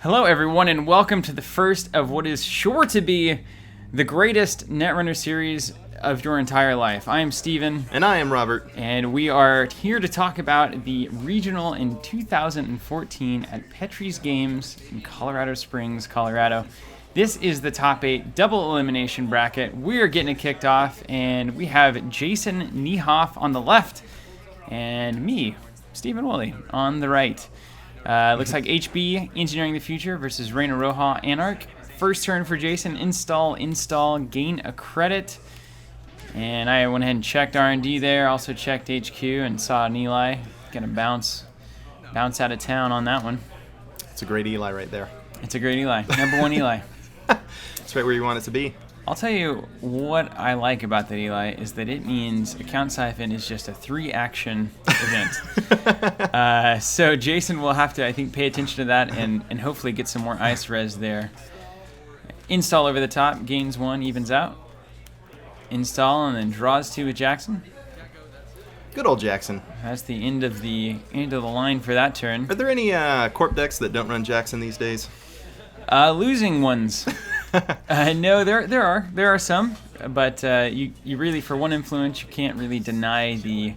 Hello, everyone, and welcome to the first of what is sure to be the greatest Netrunner series of your entire life. I am Steven. And I am Robert. And we are here to talk about the Regional in 2014 at Petrie's Games in Colorado Springs, Colorado. This is the top 8 double elimination bracket. We are getting it kicked off, and we have Jason Niehoff on the left, and me, Steven Wooley, on the right. Looks like HB, Engineering the Future versus Reina Roja, Anarch. First turn for Jason, install, gain a credit. And I went ahead and checked R&D there, also checked HQ and saw an Eli. Gonna bounce out of town on that one. It's a great Eli right there. It's a great Eli, number 1 Eli. It's right where you want it to be. I'll tell you what I like about that Eli is that it means Account Siphon is just a 3-action event. So Jason will have to, I think, pay attention to that and hopefully get some more ice res there. Install over the top, gains 1, evens out. Install and then draws 2 with Jackson. Good old Jackson. That's the end of the line for that turn. Are there any corp decks that don't run Jackson these days? Losing ones. No, there are some, but you really, for one influence, you can't really deny the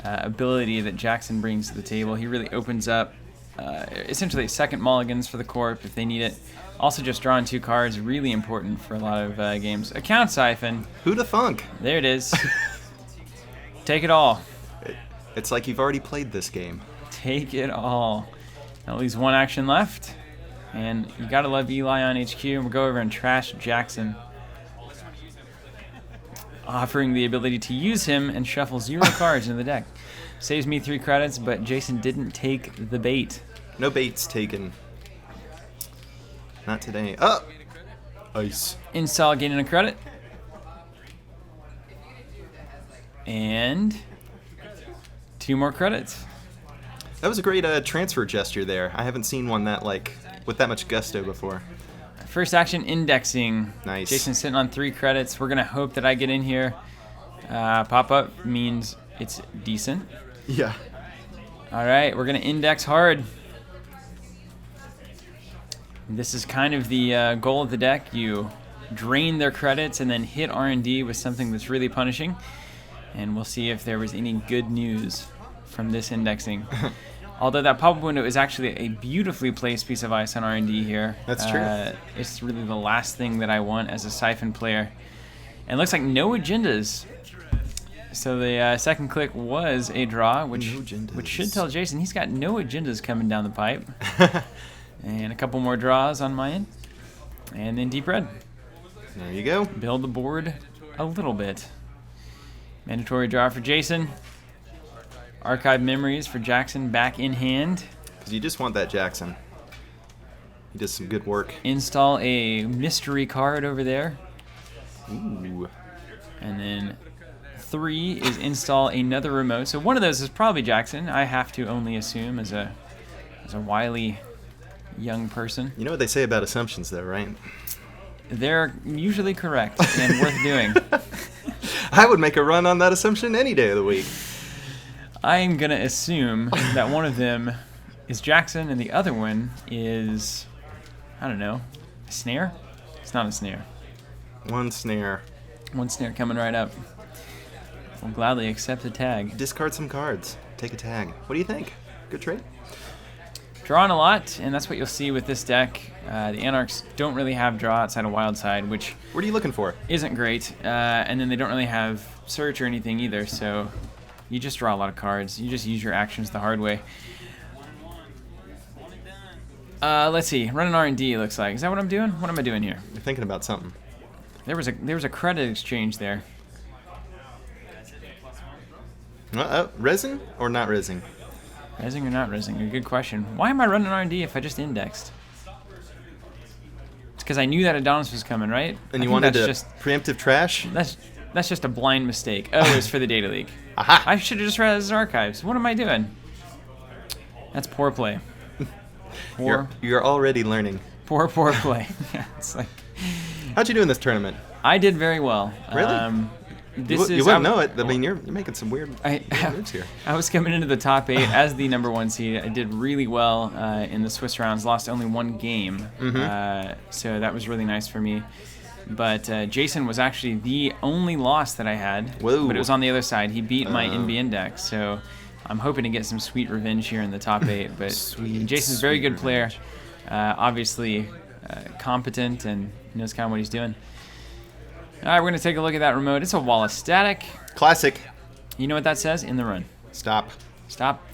ability that Jackson brings to the table. He really opens up essentially second mulligans for the corp if they need it. Also, just drawing 2 cards, really important for a lot of games. Account Siphon. Who'da thunk? There it is. Take it all. It's like you've already played this game. Take it all. At least 1 action left. And you gotta love Eli on HQ, and we'll go over and trash Jackson. Offering the ability to use him and shuffle 0 cards in the deck. Saves me 3 credits, but Jason didn't take the bait. No baits taken. Not today. Oh! Ice. Install, gaining a credit. And 2 more credits. That was a great transfer gesture there. I haven't seen one with that much gusto before. First action, indexing. Nice. Jason's sitting on 3 credits. We're gonna hope that I get in here. Pop up means it's decent. Yeah. All right, we're gonna index hard. This is kind of the goal of the deck. You drain their credits and then hit R&D with something that's really punishing. And we'll see if there was any good news from this indexing. Although that pop-up window is actually a beautifully placed piece of ice on R&D here. That's true. It's really the last thing that I want as a Siphon player. And it looks like no agendas. So the second click was a draw, which should tell Jason he's got no agendas coming down the pipe. And a couple more draws on my end. And then deep red. There you go. Build the board a little bit. Mandatory draw for Jason. Archive memories for Jackson back in hand. Because you just want that Jackson. He does some good work. Install a mystery card over there. Ooh. And then 3 is install another remote. So one of those is probably Jackson. I have to only assume as a wily young person. You know what they say about assumptions, though, right? They're usually correct and worth doing. I would make a run on that assumption any day of the week. I'm going to assume that one of them is Jackson and the other one is, I don't know, a snare? It's not a snare. One snare. One snare coming right up. We'll gladly accept the tag. Discard some cards. Take a tag. What do you think? Good trade? Drawing a lot, and that's what you'll see with this deck. The Anarchs don't really have draw outside of Wildside, which... What are you looking for? Isn't great. And then they don't really have search or anything either, so you just draw a lot of cards. You just use your actions the hard way. Let's see. Run an R&D, looks like. Is that what I'm doing? What am I doing here? You're thinking about something. There was a credit exchange there. Resin or not resin? Resing or not resing? A good question. Why am I running R&D if I just indexed? It's because I knew that Adonis was coming, right? And you wanted to preemptive trash? That's just a blind mistake. Oh, it was for the data leak. Aha! I should have just read his archives. What am I doing? That's poor play. You're already learning. Poor play. Yeah, it's like. How'd you do in this tournament? I did very well. Really? You wouldn't know it. I mean, you're making some weird moves here. I was coming into the top 8 as the number 1 seed. I did really well in the Swiss rounds, lost only 1 game. So that was really nice for me. But Jason was actually the only loss that I had. Whoa. But it was on the other side. He beat my NB Index. So I'm hoping to get some sweet revenge here in the top 8. But Jason's a very good player. Obviously competent and knows kind of what he's doing. All right, we're going to take a look at that remote. It's a Wallace static. Classic. You know what that says? In the run. Stop. Stop.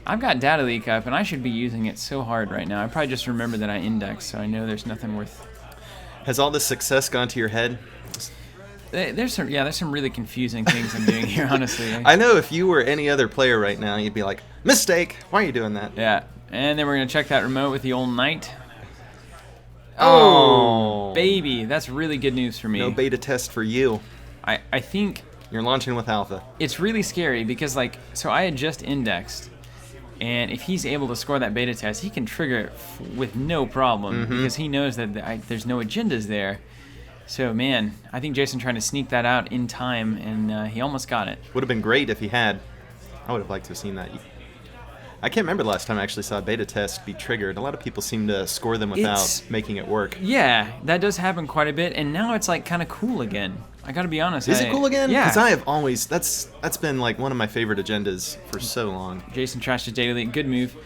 I've got data leak up, and I should be using it so hard right now. I probably just remembered that I indexed, so I know there's nothing worth... Has all this success gone to your head? There's some really confusing things I'm doing here, honestly. I know if you were any other player right now, you'd be like, mistake, why are you doing that? Yeah, and then we're going to check that remote with the old knight. Oh, baby, that's really good news for me. No beta test for you. I think... You're launching with alpha. It's really scary because, so I had just indexed. And if he's able to score that beta test, he can trigger it with no problem because he knows that there's no agendas there. So, man, I think Jason trying to sneak that out in time, and he almost got it. Would have been great if he had. I would have liked to have seen that. I can't remember the last time I actually saw a beta test be triggered. A lot of people seem to score them without making it work. Yeah, that does happen quite a bit, and now it's kind of cool again. I gotta be honest. Is it cool again? Yeah. Because I have always, that's been one of my favorite agendas for so long. Jason trashed his data leak. Good move.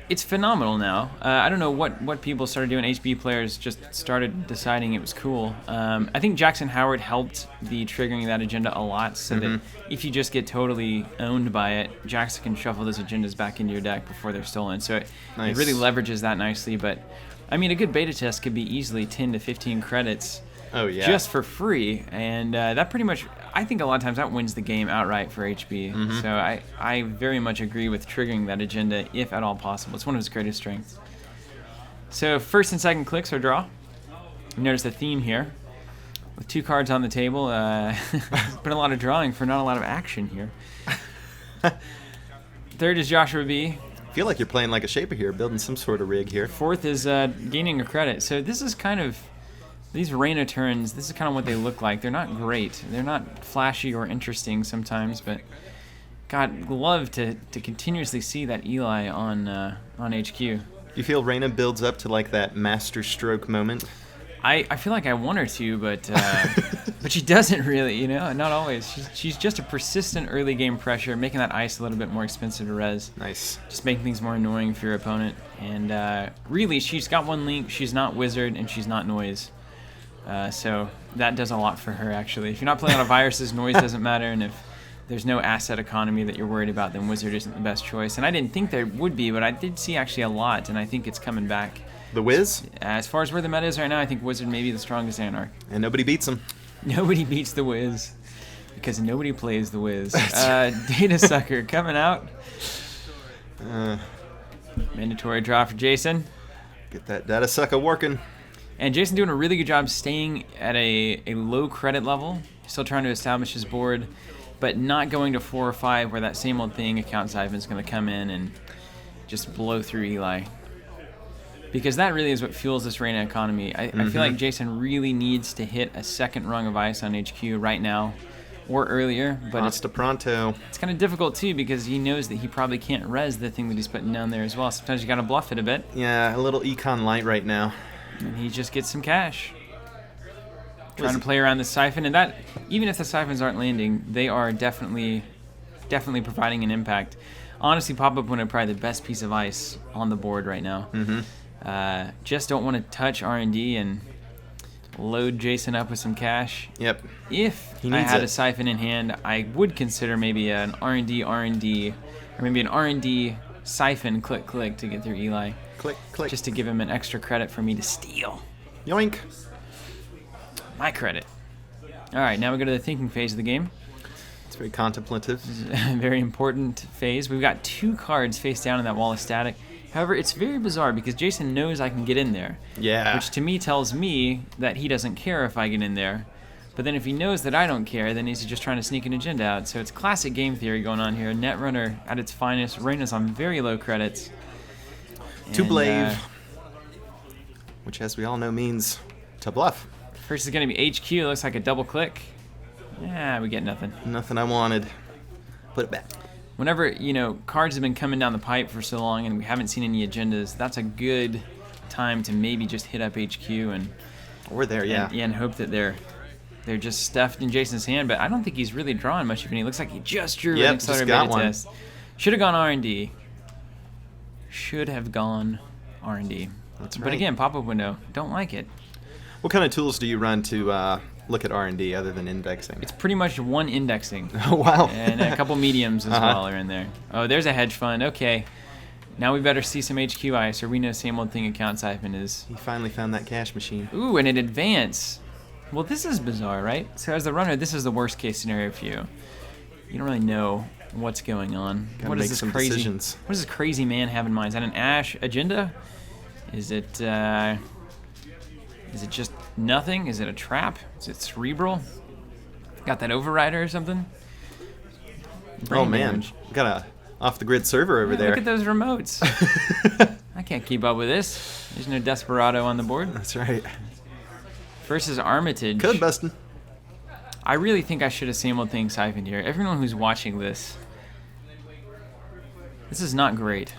It's phenomenal now. I don't know what people started doing. HB players just started deciding it was cool. I think Jackson Howard helped the triggering that agenda a lot, so that if you just get totally owned by it, Jackson can shuffle those agendas back into your deck before they're stolen. So it really leverages that nicely. But I mean, a good beta test could be easily 10 to 15 credits. Oh, yeah. Just for free, and that pretty much, I think a lot of times that wins the game outright for HB. So I very much agree with triggering that agenda if at all possible. It's one of his greatest strengths. So first and second clicks are draw. You notice the theme here. With 2 cards on the table, been a lot of drawing for not a lot of action here. Third is Joshua B. I feel like you're playing like a shaper here, building some sort of rig here. Fourth is gaining a credit. So this is kind of... These Reina turns, this is kind of what they look like. They're not great. They're not flashy or interesting sometimes, but God, love to continuously see that Eli on HQ. You feel Reina builds up to that master stroke moment? I feel like I want her to, but she doesn't really, not always. She's just a persistent early game pressure, making that ice a little bit more expensive to res. Nice. Just making things more annoying for your opponent. And really, she's got one link. She's not wizard, and she's not noise. So that does a lot for her, actually. If you're not playing on viruses, noise doesn't matter, and if there's no asset economy that you're worried about, then Wizard isn't the best choice. And I didn't think there would be, but I did see actually a lot, and I think it's coming back. The Wiz? As far as where the meta is right now, I think Wizard may be the strongest Anarch. And nobody beats him. Nobody beats the Wiz, because nobody plays the Wiz. Data Sucker coming out. Mandatory draw for Jason. Get that Data Sucker working. And Jason doing a really good job staying at a low credit level, still trying to establish his board, but not going to 4 or 5 where that same old thing, Account Siphon, is going to come in and just blow through Eli. Because that really is what fuels this Reina economy. I feel like Jason really needs to hit a second rung of ice on HQ right now or earlier. But it's pronto. It's kind of difficult too because he knows that he probably can't res the thing that he's putting down there as well. Sometimes you got to bluff it a bit. Yeah, a little Econ Light right now. And he just gets some cash. Trying to play around the siphon, and that, even if the siphons aren't landing, they are definitely providing an impact. Honestly, Pop-Up Window probably the best piece of ice on the board right now. Just don't want to touch R&D and load Jason up with some cash. Yep. If I had a siphon in hand, I would consider maybe an R&D, or maybe an R&D siphon click to get through Eli. Click. Just to give him an extra credit for me to steal. Yoink. My credit. All right, now we go to the thinking phase of the game. It's very contemplative. This is a very important phase. We've got 2 cards face down in that wall of static. However, it's very bizarre because Jason knows I can get in there. Yeah. Which to me tells me that he doesn't care if I get in there. But then if he knows that I don't care, then he's just trying to sneak an agenda out. So it's classic game theory going on here. Netrunner at its finest. Reina's on very low credits. To Blave. Which, as we all know, means to bluff. First is going to be HQ. Looks like a double click. Yeah, we get nothing. Nothing I wanted. Put it back. Whenever, cards have been coming down the pipe for so long and we haven't seen any agendas, that's a good time to maybe just hit up HQ and and hope that they're just stuffed in Jason's hand. But I don't think he's really drawing much of any. It looks like he just drew an accelerated beta test. Should have gone R&D. Should have gone R&D. That's right. But again, pop-up window. Don't like it. What kind of tools do you run to look at R&D other than indexing? It's pretty much one indexing. Oh, wow. And a couple mediums as well are in there. Oh, there's a hedge fund. Okay. Now we better see some HQ ice, or we know same old thing account siphon is. He finally found that cash machine. Ooh, and an advance. Well, this is bizarre, right? So as the runner, this is the worst case scenario for you. You don't really know what's going on. Gotta make some decisions. What does this crazy man have in mind? Is that an Ash agenda? Is it just nothing? Is it a trap? Is it cerebral? Got that overrider or something? Brain damage. Got a off-the-grid server over there. Look at those remotes. I can't keep up with this. There's no Desperado on the board. That's right. Versus Armitage. Code busting. I really think I should have same old thing siphoned here. Everyone who's watching this is not great.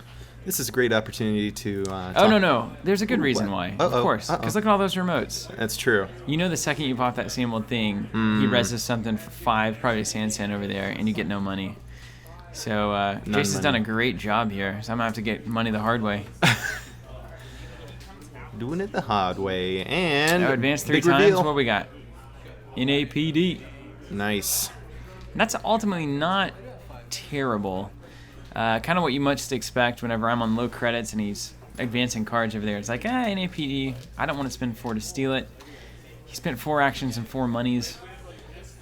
This is a great opportunity to oh, no. There's a good reason why. Of course. Because look at all those remotes. That's true. The second you pop that same old thing, he reses something for 5, probably a Sand over there, and you get no money. So Jason's done a great job here, so I'm going to have to get money the hard way. Doing it the hard way. And advance 3 times. Reveal. What we got? NAPD. Nice. And that's ultimately not terrible. Kind of what you must expect whenever I'm on low credits and he's advancing cards over there. It's like, NAPD. I don't want to spend 4 to steal it. He spent 4 actions and 4 monies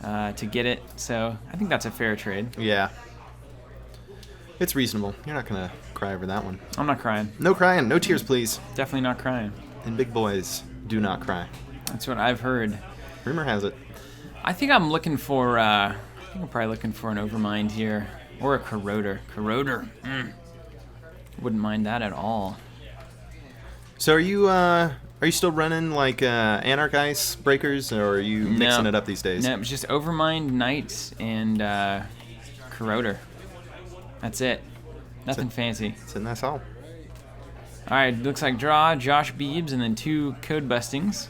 to get it. So I think that's a fair trade. Yeah. It's reasonable. You're not going to cry over that one. I'm not crying. No crying. No tears, please. Definitely not crying. And big boys do not cry. That's what I've heard. Rumor has it. I think I'm looking for, I'm probably looking for an Overmind here. Or a Corroder. Corroder. Wouldn't mind that at all. So are you still running like Anarch Ice breakers, or are you mixing it up these days? No, it's just Overmind, Knights, and Corroder. That's it. Nothing fancy. And that's all. All right, looks like draw, Josh Beebs, and then 2 code bustings.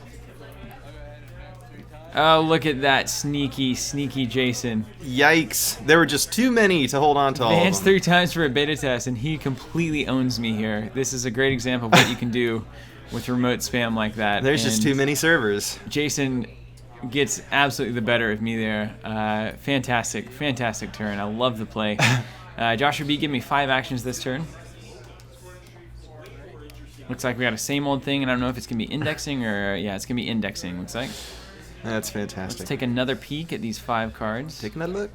Oh, look at that sneaky Jason. Yikes. There were just too many to hold on to all of them. Advanced 3 times for a beta test, and he completely owns me here. This is a great example of what you can do with remote spam like that. There's just too many servers. Jason gets absolutely the better of me there. Fantastic turn. I love the play. Joshua B, give me 5 actions this turn. Looks like we got a same old thing, and I don't know if it's going to be indexing or... Yeah, it's going to be indexing, looks like. That's fantastic. Let's take another peek at these 5 cards. Take another look.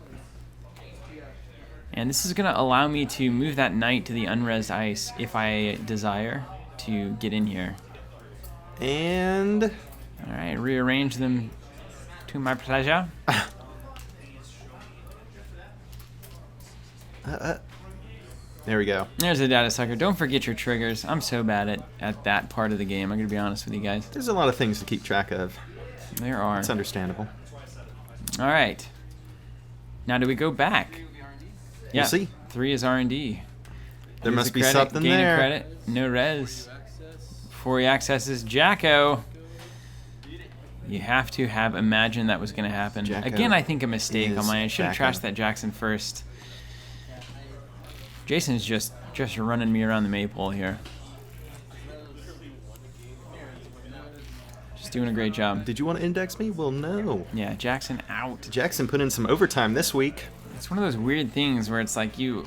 And this is going to allow me to move that knight to the unresed ice if I desire to get in here. And... All right, rearrange them to my pleasure. There we go. There's a data sucker. Don't forget your triggers. I'm so bad at that part of the game. I'm going to be honest with you guys. There's a lot of things to keep track of. There are. It's understandable. All right. Now, do we go back? Yeah. We'll see. 3 is R&D. There must be something there. Gain a credit. No res. Before he accesses Jacko. You have to have imagined that was going to happen. Jacko Again, I think a mistake on my end. I should have Jacko. trashed that Jackson first. Jason's just running me around the maypole here. Just doing a great job. Did you want to index me? Well, no. Yeah, Jackson out. Jackson put in some overtime this week. It's one of those weird things where it's like you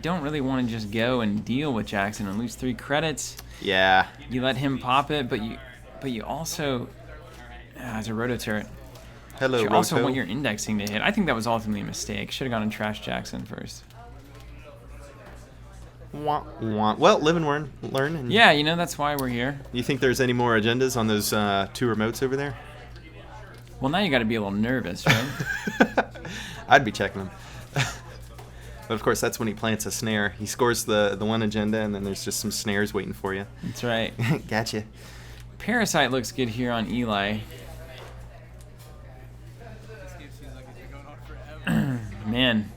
don't really want to just go and deal with Jackson and lose 3 credits. Yeah. You let him pop it, but you also it's a roto turret. Hello, You Roto. also want your indexing to hit. I think that was ultimately a mistake. Should have gone and trashed Jackson first. Wah, wah. Well, live and learn. And Yeah, that's why we're here. You think there's any more agendas on those 2 remotes over there? Well, now you got to be a little nervous, right? I'd be checking them. But of course, that's when he plants a snare. He scores the one agenda, and then there's just some snares waiting for you. That's right. Gotcha. Parasite looks good here on Eli. Man.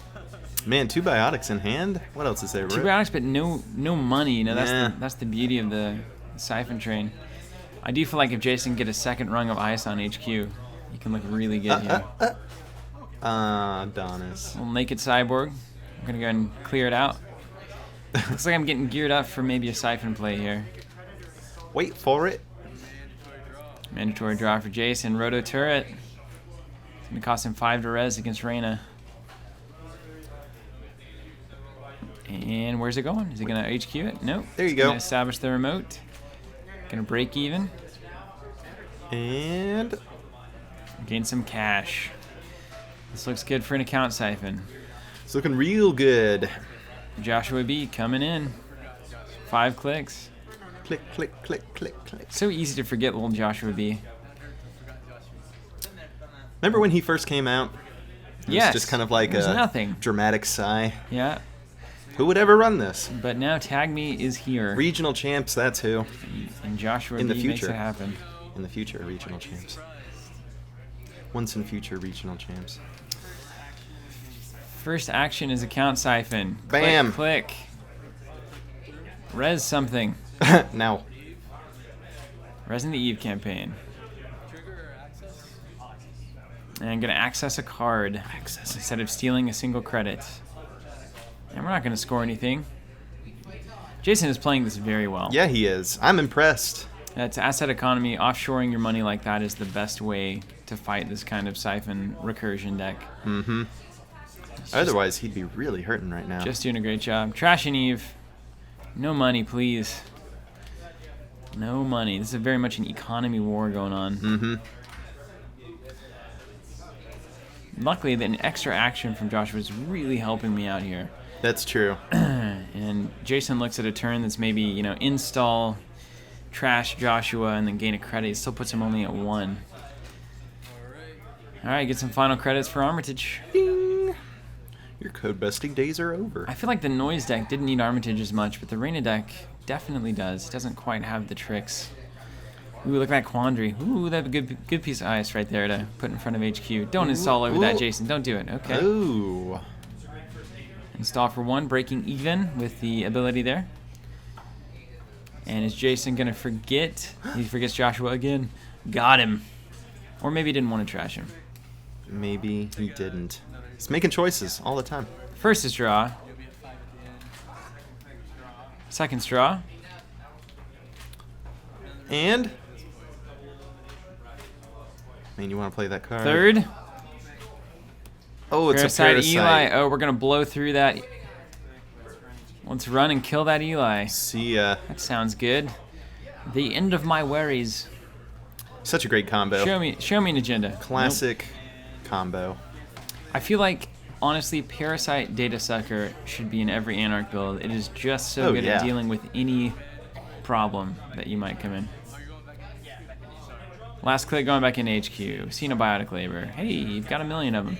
Man, 2 biotics in hand? What else is there? 2 biotics, but no money. You know, that's the beauty of the Siphon train. I do feel like if Jason can get a second rung of ice on HQ, he can look really good here. Adonis. Little naked cyborg. I'm gonna go ahead and clear it out. Looks like I'm getting geared up for maybe a Siphon play here. Wait for it. Mandatory draw for Jason. Roto turret. It's gonna cost him 5 to res against Reyna. And where's it going? Is he gonna HQ it? Nope. There you He's go. Gonna establish the remote. Gonna break even. And Gain some cash. This looks good for an account Siphon. it's looking real good. Joshua B coming in. 5 clicks. Click, click, click, click, click. So easy to forget little Joshua B. Remember when he first came out? It was Yes. just kind of like There's a nothing. dramatic sigh. Yeah. Who would ever run this? But now Tag Me is here. Regional champs, that's who. And Joshua In the B makes future. it happen. In the future, regional champs. Once in future, regional champs. First action is account Siphon. Bam. Click, click. Res something. Now. Res in the Eve campaign. And I'm going to access a card instead of stealing a single credit. And we're not going to score anything. Jason is playing this very well. Yeah, he is. I'm impressed. It's asset economy. Offshoring your money like that is the best way to fight this kind of Siphon recursion deck. Mm-hmm. Otherwise, he'd be really hurting right now. Just doing a great job. Trash and Eve. No money, please. No money. This is very much an economy war going on. Mm-hmm. Luckily, an extra action from Joshua is really helping me out here. That's true. And Jason looks at a turn that's maybe, you know, install, trash Joshua, and then gain a credit. It still puts him only at 1. All right, get some final credits for Armitage. Ding. Your code busting days are over. I feel like the Noise deck didn't need Armitage as much, but the Reyna deck definitely does. It doesn't quite have the tricks. Ooh, look at that Quandary. Ooh, that's a good piece of ice right there to put in front of HQ. Don't install over that, Jason. Don't do it. Okay. Ooh. Install for 1, breaking even with the ability there. And is Jason going to forget? He forgets Joshua again. Got him. Or maybe he didn't want to trash him. Maybe he didn't. He's making choices all the time. First is draw. Second draw. And? I mean, you want to play that card? Third. Oh, it's a Parasite. Eli. Oh, we're going to blow through that. Let's run and kill that Eli. See ya. That sounds good. The end of my worries. Such a great combo. Show me an agenda. Classic combo. I feel like, honestly, Parasite Data Sucker should be in every Anarch build. It is just so good at dealing with any problem that you might come in. Last click going back in HQ. Xenobiotic Labor. Hey, you've got 1 million of them.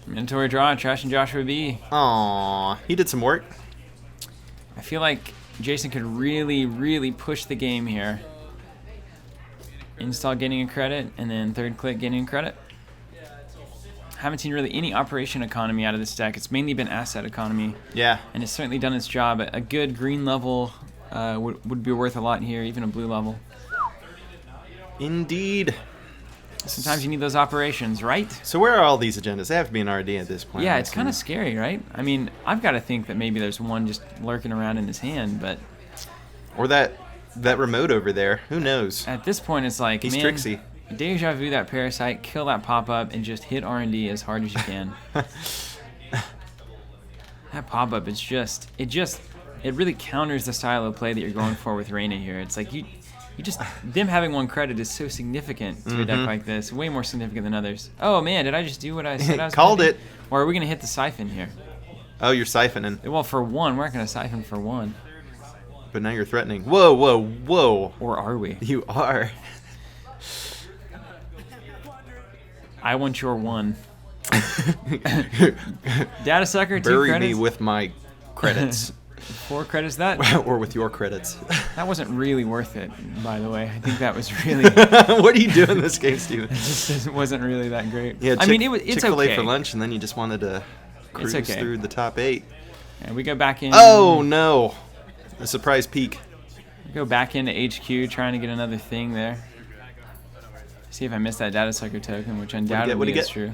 Mandatory draw, trash and Joshua B. Aww, he did some work. I feel like Jason could really, really push the game here. Install getting a credit, and then third click getting a credit. Haven't seen really any operation economy out of this deck. It's mainly been asset economy. Yeah. And it's certainly done its job. A good green level would be worth a lot here, even a blue level. Indeed. Sometimes you need those operations, right? So where are all these agendas? They have to be an RD at this point. Yeah, it's kind of scary, right? I mean, I've got to think that maybe there's one just lurking around in his hand, but... Or that remote over there. Who knows? At this point, it's like, He's man, tricksy. Deja vu that Parasite, kill that pop-up, and just hit R&D as hard as you can. That pop-up is just, it really counters the style of play that you're going for with Reyna here. It's like, you just, them having 1 credit is so significant to a deck like this, way more significant than others. Oh man, did I just do what I said I was Called gonna it. do? Or are we going to hit the Siphon here? Oh, you're siphoning. Well, for 1, we're not going to Siphon for 1. But now you're threatening. Whoa, whoa, whoa. Or are we? You are. I want your 1. Data Sucker, 2 Bury credits. me with my credits. 4 credits that. Or with your credits. That wasn't really worth it, by the way. I think that was really. What are you doing in this game, Steven? It just wasn't really that great. Yeah, I mean, it's Chick-fil-A okay for lunch, and then you just wanted to cruise through the top 8. And we go back in. Oh no! A surprise peek. We go back into HQ, trying to get another thing there. See if I missed that data sucker token, which undoubtedly is true.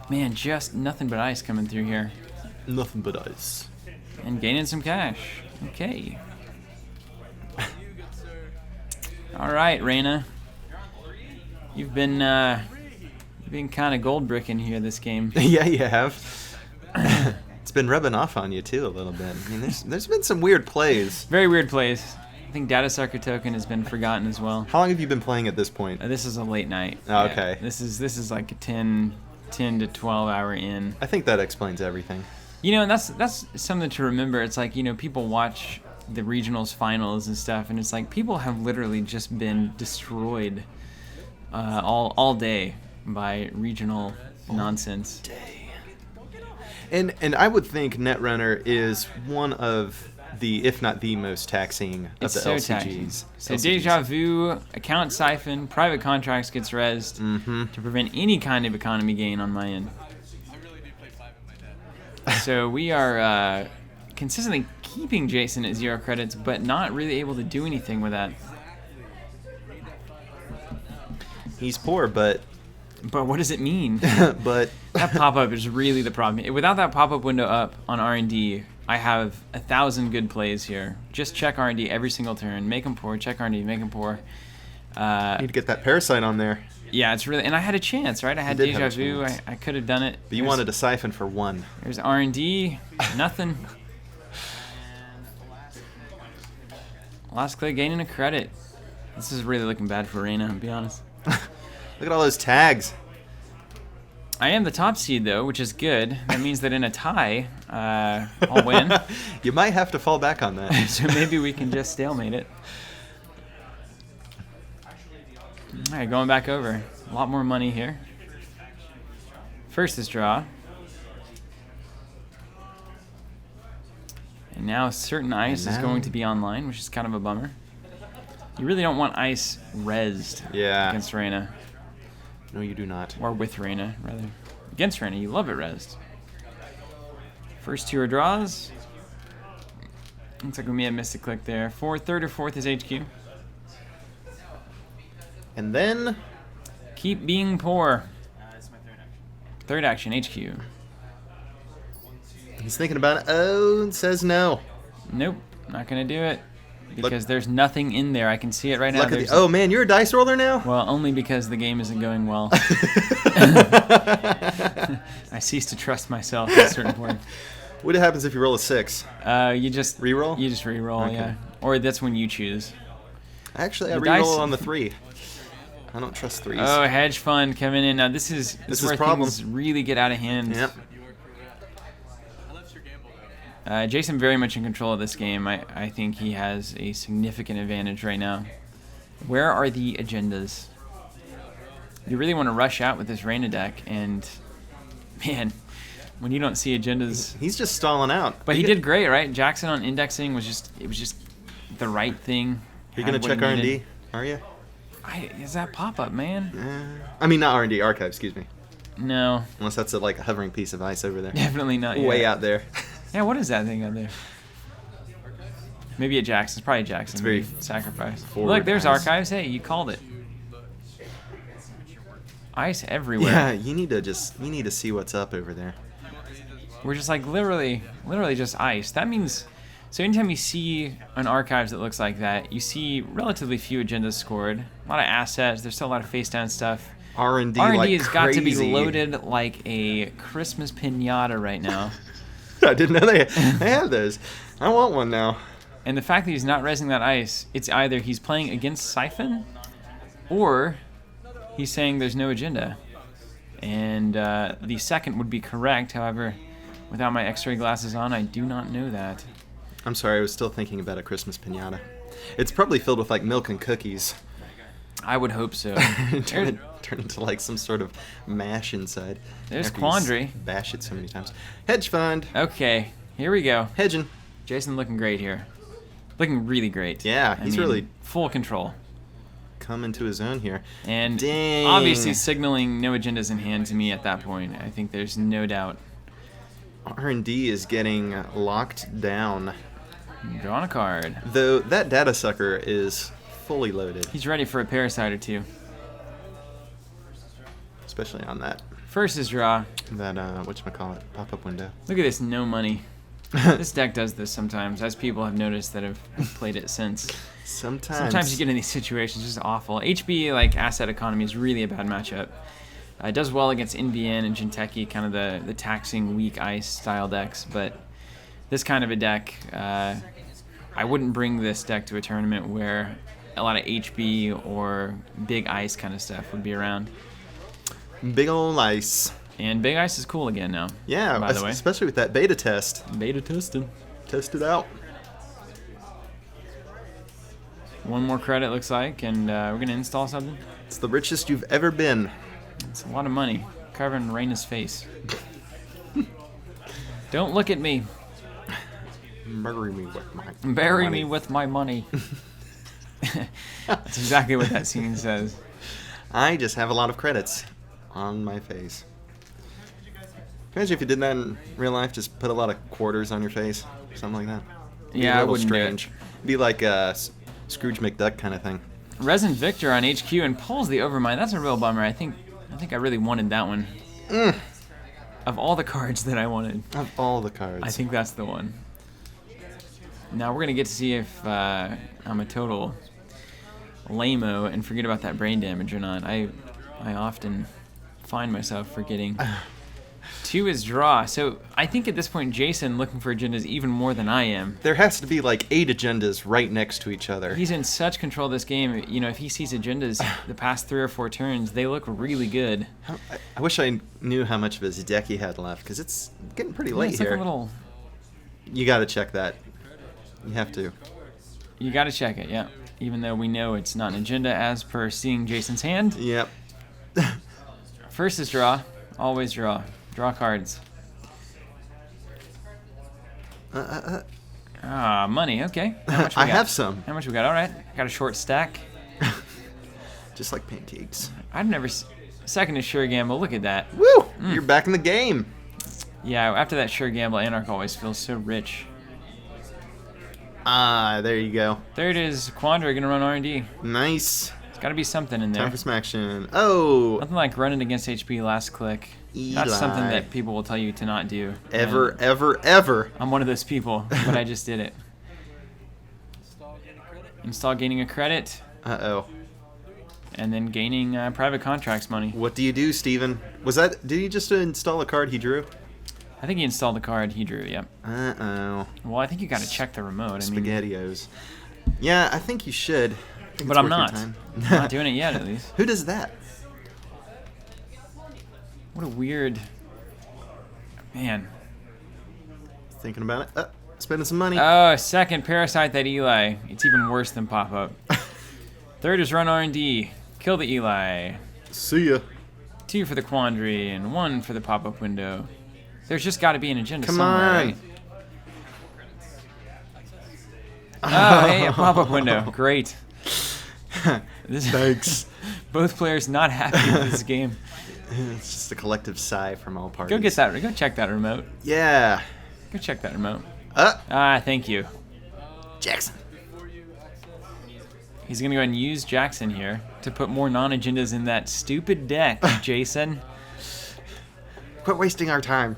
Man, just nothing but ice coming through here. Nothing but ice. And gaining some cash. Okay. All right, Reyna. You've been kind of gold bricking here this game. Yeah, you have. It's been rubbing off on you too a little bit. I mean, there's been some weird plays. Very weird plays. I think data sucker token has been forgotten as well. How long have you been playing at this point? This is a late night. Oh, okay. This is like a 10 to 12 hour in. I think that explains everything. You know, and that's something to remember. It's like, you know, people watch the regionals finals and stuff, and it's like people have literally just been destroyed all day by regional nonsense. And I would think Netrunner is one of the, if not the most taxing of the LCGs. Taxing. So Deja Vu, account siphon, private contracts gets rezzed to prevent any kind of economy gain on my end. So we are consistently keeping Jason at 0 credits, but not really able to do anything with that. He's poor, but what does it mean? But that pop-up is really the problem. Without that pop-up window up on R&D, I have 1,000 good plays here. Just check R&D every single turn. Make them poor. Check R&D. Make them poor. Need to get that parasite on there. Yeah, it's really, and I had a chance, right? I had Deja Vu. I could have done it. But you wanted a siphon for 1. There's R&D. Nothing. Last click gaining a credit. This is really looking bad for Reyna, to be honest. Look at all those tags. I am the top seed, though, which is good. That means that in a tie, I'll win. You might have to fall back on that. So maybe we can just stalemate it. All right, going back over. A lot more money here. First is draw. And now certain ice is going to be online, which is kind of a bummer. You really don't want ice rezzed against Reyna. No, you do not. Or with Reyna, rather. Against Reyna, you love it rezzed. First 2 are draws. Looks like we may have missed a click there. Third or fourth is HQ. And then keep being poor. Third action, HQ. He's thinking about it. Oh, and says no. Nope, not gonna do it. Because there's nothing in there. I can see it right now. Oh man, you're a dice roller now? Well, only because the game isn't going well. I cease to trust myself at a certain point. What happens if you roll a 6? You just reroll? You just reroll, yeah. Or that's when you choose. Actually, I reroll on the 3. I don't trust 3s. Oh, hedge fund coming in. Now this is where things really get out of hand. Yep. Jason very much in control of this game. I think he has a significant advantage right now. Where are the agendas? You really want to rush out with this Reyna deck, and man, when you don't see agendas, he's just stalling out. But he did great, right? Jackson on indexing was just the right thing. Are you gonna check R&D? Are you? Is that pop up, man? I mean, not R&D, archive. Excuse me. No. Unless that's like a hovering piece of ice over there. Definitely not. Way out there. Yeah, what is that thing out there? Maybe a Jackson. It's probably Jackson. It's very sacrifice. Look, there's archives. Hey, you called it. Ice everywhere. Yeah, you need to see what's up over there. We're just like literally just ice. That means, so anytime you see an archives that looks like that, you see relatively few agendas scored. A lot of assets. There's still a lot of face down stuff. R&D has got to be loaded like a Christmas piñata right now. I didn't know they have those. I want one now. And the fact that he's not rezzing that ice, it's either he's playing against Siphon, or he's saying there's no agenda. And the second would be correct. However, without my x-ray glasses on, I do not know that. I'm sorry, I was still thinking about a Christmas piñata. It's probably filled with like milk and cookies. I would hope so. turn into like some sort of mash inside. There's Quandary. Bash it so many times. Hedge fund. Okay. Here we go. Hedging. Jason looking great here. Looking really great. Yeah, he's really full control. Coming to his own here. And Dang. obviously signaling no agendas in hand to me at that point. I think there's no doubt. R&D is getting locked down. Drawing a card. Though that data sucker is fully loaded. He's ready for a parasite or two. Especially on that. First is draw. That, whatchamacallit, pop-up window. Look at this, no money. This deck does this sometimes, as people have noticed that have played it since. Sometimes you get in these situations, just awful. HB, like Asset Economy, is really a bad matchup. It does well against NBN and Jinteki, kind of the taxing, weak ice style decks, but this kind of a deck, I wouldn't bring this deck to a tournament where a lot of HB or big ice kind of stuff would be around. Big ol' ice. And big ice is cool again now. Yeah, by the way. Especially with that beta test. Beta testing. Test it out. One more credit looks like, and we're going to install something. It's the richest you've ever been. It's a lot of money. Covering Raina's face. Don't look at me. Bury me with my Bury money. me with my money. That's exactly what that scene says. I just have a lot of credits on my face. Imagine if you did that in real life, just put a lot of quarters on your face, something like that. Yeah, I wouldn't strange. Be like a Scrooge McDuck kind of thing. Resin Victor on HQ and pulls the Overmind. That's a real bummer. I think I really wanted that one. Of all the cards that I wanted. Of all the cards. I think that's the one. Now we're gonna get to see if I'm a total lame-o and forget about that brain damage or not. I often find myself forgetting. 2 is draw. So I think at this point Jason looking for agendas even more than I am. There has to be like 8 agendas right next to each other. He's in such control of this game. You know, if he sees agendas the past 3 or 4 turns, they look really good. I wish I knew how much of his deck he had left, because it's getting pretty late it's here. Like a little... You got to check that. You have to. You got to check it, yeah. Even though we know it's not an agenda as per seeing Jason's hand. Yep. First is draw. Always draw. Draw cards. Money. Okay. How much we I got? have some. How much we got? All right. Got a short stack. Just like pancakes. I've never... Second is sure gamble. Look at that. Woo! You're back in the game. Yeah, after that sure gamble, Anarch always feels so rich. There you go. Third is Quandra gonna run R&D. Nice. There's gotta be something in there. Time for some action. Oh! Nothing like running against HP last click. That's something that people will tell you to not do. Ever, ever, ever. I'm one of those people, but I just did it. Install gaining a credit. Uh-oh. And then gaining private contracts money. What do you do, Steven? Did he just install a card he drew? I think he installed the card he drew, yep. Uh-oh. Well, I think you gotta check the remote. SpaghettiOs. Yeah, I think you should. But I'm not. I'm not doing it yet, at least. Who does that? What a weird... Man. Thinking about it. Spending some money. Oh, second, Parasite that Eli. It's even worse than pop-up. Third is run R&D. Kill the Eli. See ya. 2 for the Quandary and 1 for the pop-up window. There's just got to be an agenda Come somewhere, on. right? Oh, hey, a pop-up window. Great. Thanks. Both players not happy with this game. It's just a collective sigh from all parties. Go get that. Go check that remote. Yeah. Go check that remote. Thank you. Jackson. He's going to go ahead and use Jackson here to put more non-agendas in that stupid deck, Jason. Quit wasting our time.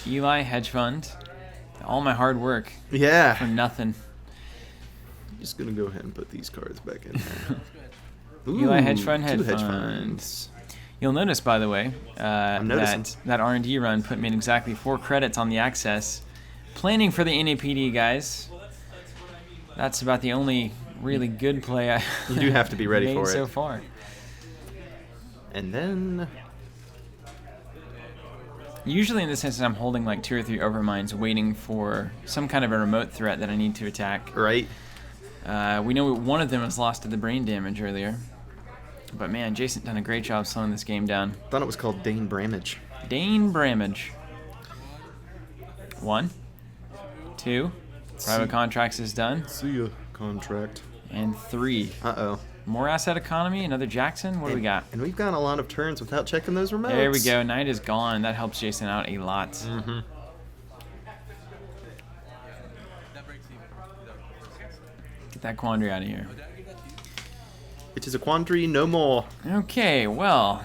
Eli, hedge fund. All my hard work. Yeah. For nothing. I'm just going to go ahead and put these cards back in there. Ooh, Eli, hedge fund, 2 hedge fund. funds. You'll notice, by the way, that R&D run put me in exactly 4 credits on the access. Planning for the NAPD, guys. That's about the only really good play I You do have to be ready made for it. so far. And then... Usually in this instance, I'm holding like 2 or 3 Overminds waiting for some kind of a remote threat that I need to attack. Right. We know one of them was lost to the brain damage earlier. But man, Jason done a great job slowing this game down. Thought it was called Dane Bramage. Dane Bramage. 1, 2. Private contracts is done. See ya, contract. And 3. Uh-oh. More asset economy, another Jackson. What do we got? And we've got a lot of turns without checking those remotes. There we go. Knight is gone. That helps Jason out a lot. Mm-hmm. Get that quandary out of here. It is a quandary no more. Okay, well.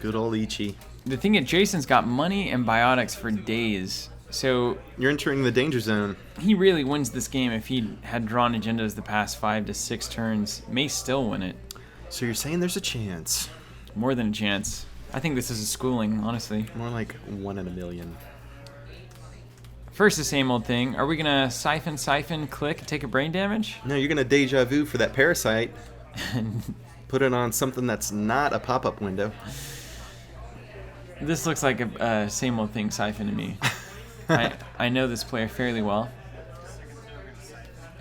Good old Ichi. The thing is, Jason's got money and biotics for days. So you're entering the danger zone. He really wins this game if he had drawn agendas the past 5 to 6 turns. May still win it. So you're saying there's a chance? More than a chance. I think this is a schooling, honestly. More like 1 in a million. First, the same old thing. Are we gonna siphon, click, and take a brain damage? No, you're gonna deja vu for that parasite. Put it on something that's not a pop-up window. This looks like a same old thing siphon to me. I know this player fairly well.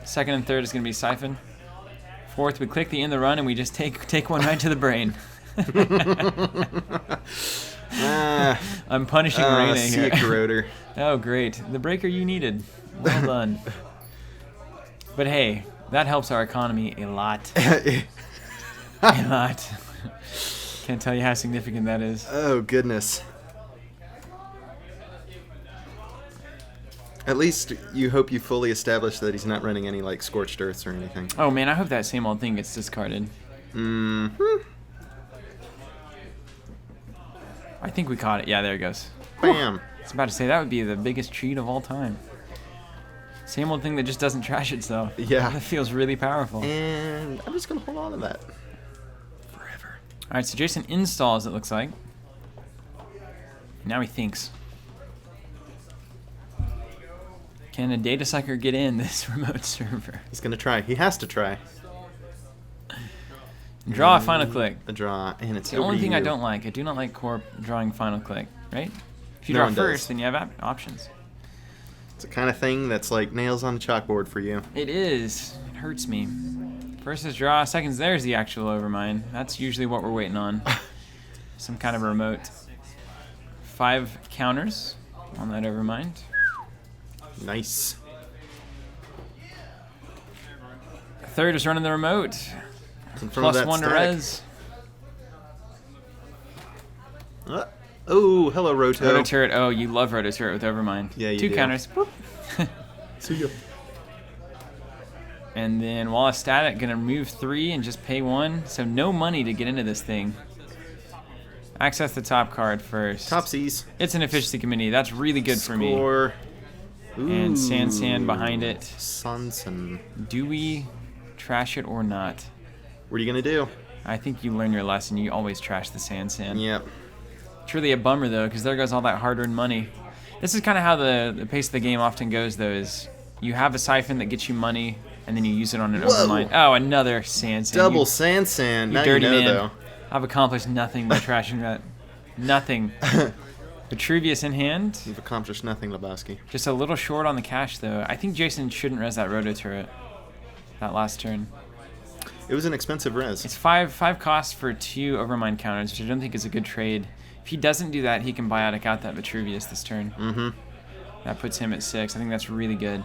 Second and third is going to be siphon. Fourth, we click the in the run and we just take one right to the brain. I'm punishing Reina here. See a corroder. Oh, great. The breaker you needed. Well done. But hey, that helps our economy a lot. A lot. Can't tell you how significant that is. Oh, goodness. At least you hope you fully establish that he's not running any, like, Scorched Earths or anything. Oh, man, I hope that same old thing gets discarded. Mm-hmm. I think we caught it. Yeah, there it goes. Bam. I was about to say, that would be the biggest cheat of all time. Same old thing that just doesn't trash itself. Yeah. That feels really powerful. And I'm just going to hold on to that forever. All right, so Jason installs, it looks like. Now he thinks. Can a data sucker get in this remote server? He's going to try. He has to try. Draw a final click. A draw, and it's the only thing I don't like. I do not like Corp drawing final click, right? If you draw first, then you have options. It's the kind of thing that's like nails on a chalkboard for you. It is. It hurts me. First is draw, seconds there's the actual overmind. That's usually what we're waiting on. Some kind of remote. 5 counters on that overmind. Nice. Third is running the remote. +1 to res. Oh, hello, Roto. Roto turret. Oh, you love Roto turret with overmind. Yeah, you 2 do. counters. See ya. And then while it's static, gonna move 3 and just pay 1. So no money to get into this thing. Access the top card first. Topsies. It's an efficiency committee. That's really good for me. Score. And Sansan behind it. Sansan. Do we trash it or not? What are you gonna do? I think you learn your lesson. You always trash the Sansan. Yep. It's really a bummer though, because there goes all that hard-earned money. This is kind of how the pace of the game often goes, though. Is you have a siphon that gets you money, and then you use it on an overmind. Oh, another Sansan. Double Sansan. Now dirty you know, man. though. I've accomplished nothing by trashing that. Nothing. Vitruvius in hand. You've accomplished nothing, Lebowski. Just a little short on the cash, though. I think Jason shouldn't res that Roto turret. That last turn. It was an expensive res. It's 5 costs for 2 overmind counters, which I don't think is a good trade. If he doesn't do that, he can biotic out that Vitruvius this turn. Mm-hmm. That puts him at 6. I think that's really good.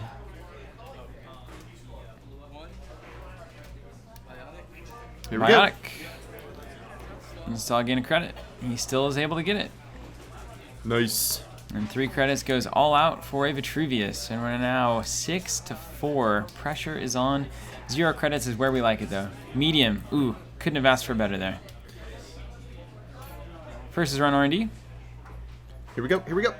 Here we Biotic. go. Install, gain a credit. He still is able to get it. Nice. And 3 credits goes all out for a Vitruvius. And we're now 6 to 4. Pressure is on. 0 credits is where we like it, though. Medium. Ooh, couldn't have asked for better there. First is run R&D. Here we go. Here we go.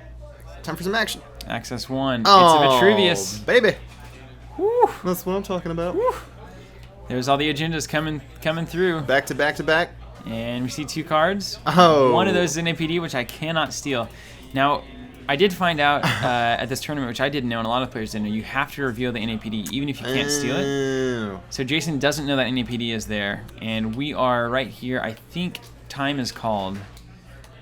Time for some action. Access 1. Oh, it's a Vitruvius. Baby. Woo. That's what I'm talking about. Woo. There's all the agendas coming through. Back to back to back. And we see 2 cards. Oh. One of those is an APD, which I cannot steal. Now, I did find out at this tournament, which I didn't know, and a lot of players didn't know, you have to reveal the NAPD, even if you can't steal it. So Jason doesn't know that NAPD is there, and we are right here. I think time is called,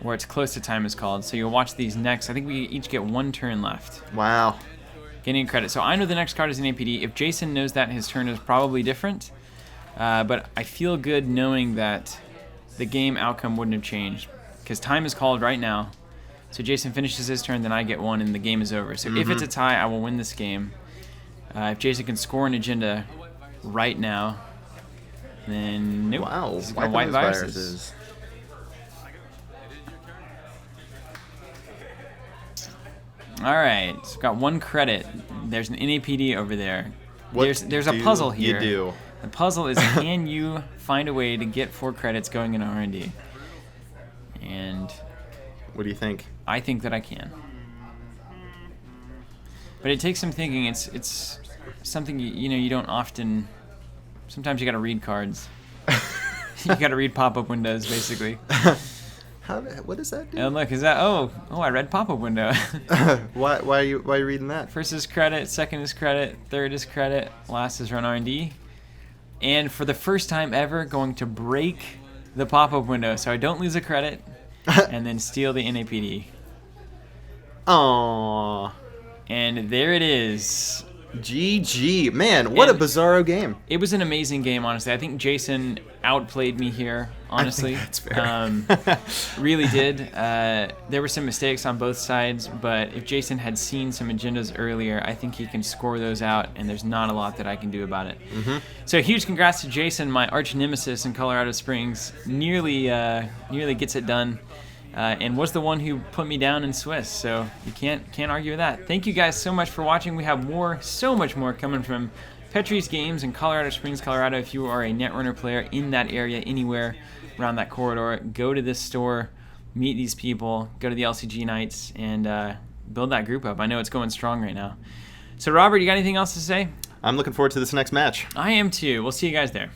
or it's close to time is called. So you'll watch these next. I think we each get 1 turn left. Wow. Getting credit. So I know the next card is an APD. If Jason knows that, his turn is probably different. But I feel good knowing that the game outcome wouldn't have changed, because time is called right now. So Jason finishes his turn, then I get one, and the game is over. So if it's a tie, I will win this game. If Jason can score an agenda right now, then nope. Wow, White viruses. All right, so I've got 1 credit. There's an NAPD over there. There's a puzzle here. You do. The puzzle is, can you find a way to get 4 credits going in R&D? And what do you think? I think that I can. But it takes some thinking. It's something you don't often. Sometimes you got to read cards. You got to read pop-up windows, basically. What does that do? And look, is that? Oh, I read pop-up window. Why are you reading that? First is credit, second is credit, third is credit, last is run R&D. And for the first time ever, going to break the pop-up window so I don't lose a credit, and then steal the NAPD. Aww. And there it is. GG. Man, what a bizarro game. It was an amazing game, honestly. I think Jason outplayed me here, honestly. I think that's fair. Really did. There were some mistakes on both sides, but if Jason had seen some agendas earlier, I think he can score those out, and there's not a lot that I can do about it. So huge congrats to Jason, my arch nemesis in Colorado Springs. Nearly gets it done. And was the one who put me down in Swiss, so you can't argue with that. Thank you guys so much for watching. We have so much more coming from Petrie's Games in Colorado Springs, Colorado. If you are a Netrunner player in that area, anywhere around that corridor, go to this store, meet these people, go to the LCG nights, and build that group up. I know it's going strong right now. So Robert, you got anything else to say? I'm looking forward to this next match. I am too. We'll see you guys there.